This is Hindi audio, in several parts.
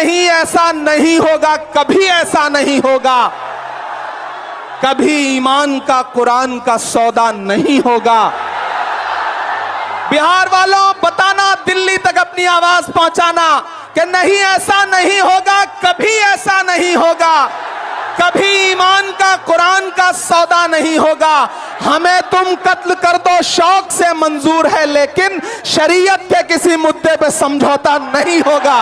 नहीं ऐसा नहीं होगा, कभी ऐसा नहीं होगा, कभी ईमान का कुरान का सौदा नहीं होगा। बिहार वालों, बताना, दिल्ली तक अपनी आवाज पहुंचाना कि नहीं ऐसा नहीं होगा, कभी ऐसा नहीं होगा, कभी ईमान का कुरान का सौदा नहीं होगा। हमें तुम कत्ल कर दो शौक से मंजूर है, लेकिन शरीयत के किसी मुद्दे पे समझौता नहीं होगा।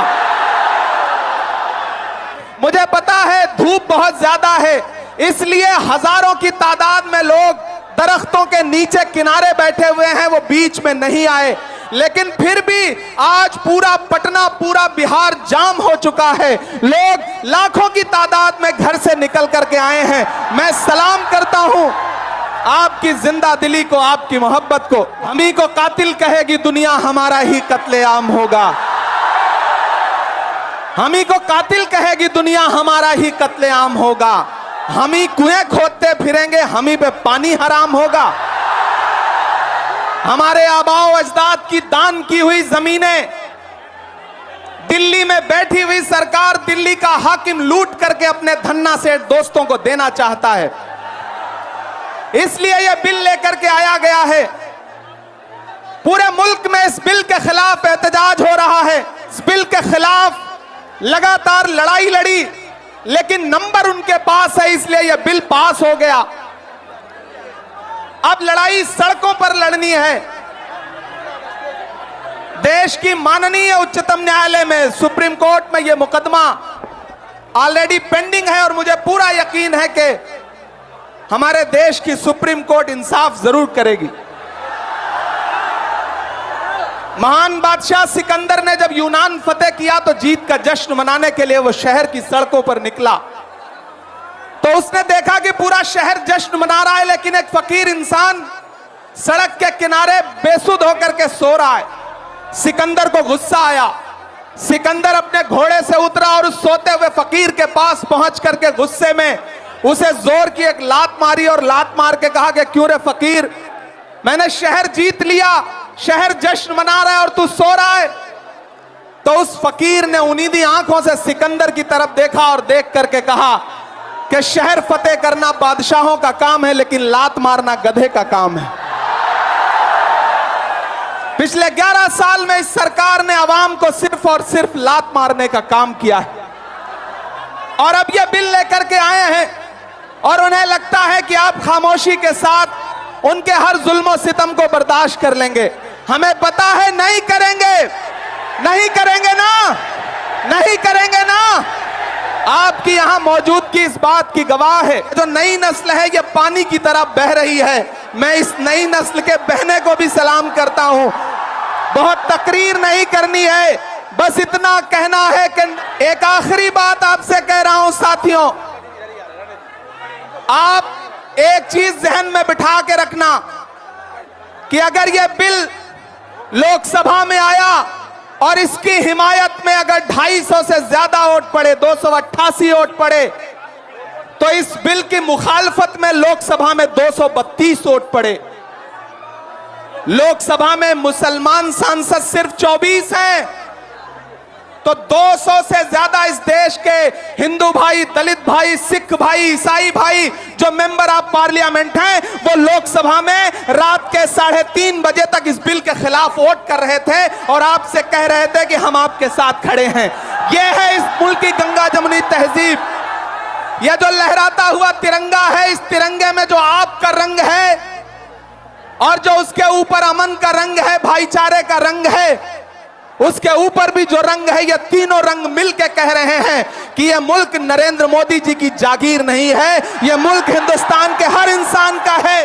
मुझे पता है धूप बहुत ज्यादा है, इसलिए हजारों की तादाद में लोग दरख्तों के नीचे किनारे बैठे हुए हैं, वो बीच में नहीं आए। लेकिन फिर भी आज पूरा पटना, पूरा बिहार जाम हो चुका है। लोग लाखों की तादाद में घर से निकल करके आए हैं। मैं सलाम करता हूं आपकी जिंदा दिली को, आपकी मोहब्बत को। हम ही को कातिल कहेगी दुनिया, हमारा ही कत्लेआम होगा। हम ही को कातिल कहेगी दुनिया, हमारा ही कत्लेआम होगा। हम ही कुएं खोदते फिरेंगे, हम ही पे पानी हराम होगा। हमारे आबाओ अजदाद की दान की हुई जमीनें दिल्ली में बैठी हुई सरकार, दिल्ली का हाकिम लूट करके अपने धन्ना सेठ दोस्तों को देना चाहता है। इसलिए यह बिल लेकर के आया गया है। पूरे मुल्क में इस बिल के खिलाफ एहतजाज हो रहा है। इस बिल के खिलाफ लगातार लड़ाई लड़ी, लेकिन नंबर उनके पास है, इसलिए यह बिल पास हो गया। अब लड़ाई सड़कों पर लड़नी है। देश की माननीय उच्चतम न्यायालय में, सुप्रीम कोर्ट में यह मुकदमा ऑलरेडी पेंडिंग है और मुझे पूरा यकीन है कि हमारे देश की सुप्रीम कोर्ट इंसाफ जरूर करेगी। महान बादशाह सिकंदर ने जब यूनान फतेह किया तो जीत का जश्न मनाने के लिए वो शहर की सड़कों पर निकला, तो उसने देखा कि पूरा शहर जश्न मना रहा है, लेकिन एक फकीर इंसान सड़क के किनारे बेसुध होकर के सो रहा है। सिकंदर को गुस्सा आया। सिकंदर अपने घोड़े से उतरा और उस सोते हुए फकीर के पास पहुंच करके गुस्से में उसे जोर की एक लात मारी और लात मार के कहा कि क्यों रे फकीर, मैंने शहर जीत लिया, शहर जश्न मना रहा है और तू सो रहा है। तो उस फकीर ने उन्नीदी आंखों से सिकंदर की तरफ देखा और देख करके कहा कि शहर फतेह करना बादशाहों का काम है, लेकिन लात मारना गधे का काम है। पिछले 11 साल में इस सरकार ने आवाम को सिर्फ और सिर्फ लात मारने का काम किया है। और अब ये बिल लेकर के आए हैं और उन्हें लगता है कि आप खामोशी के साथ उनके हर जुल्म सितम को बर्दाश्त कर लेंगे। हमें पता है नहीं करेंगे, नहीं करेंगे ना, नहीं करेंगे ना। आपकी यहां मौजूदगी इस बात की गवाह है। जो नई नस्ल है ये पानी की तरह बह रही है। मैं इस नई नस्ल के बहने को भी सलाम करता हूं। बहुत तकरीर नहीं करनी है, बस इतना कहना है कि एक आखिरी बात आपसे कह रहा हूं साथियों, आप एक चीज जहन में बिठा के रखना कि अगर यह बिल लोकसभा में आया और इसकी हिमायत में अगर 250 से ज्यादा वोट पड़े, 288 वोट पड़े, तो इस बिल की मुखालफत में लोकसभा में 232 वोट पड़े। लोकसभा में मुसलमान सांसद सिर्फ 24 हैं, तो 200 से ज्यादा इस देश के हिंदू भाई, दलित भाई, सिख भाई, ईसाई भाई जो मेंबर ऑफ पार्लियामेंट हैं, वो लोकसभा में रात के 3:30 बजे तक इस बिल के खिलाफ वोट कर रहे थे और आपसे कह रहे थे कि हम आपके साथ खड़े हैं। यह है इस मुल्क की गंगा जमुनी तहजीब। यह जो लहराता हुआ तिरंगा है, इस तिरंगे में जो आपका रंग है और जो उसके ऊपर अमन का रंग है, भाईचारे का रंग है, उसके ऊपर भी जो रंग है, ये तीनों रंग मिलके कह रहे हैं कि यह मुल्क नरेंद्र मोदी जी की जागीर नहीं है, यह मुल्क हिंदुस्तान के हर इंसान का है।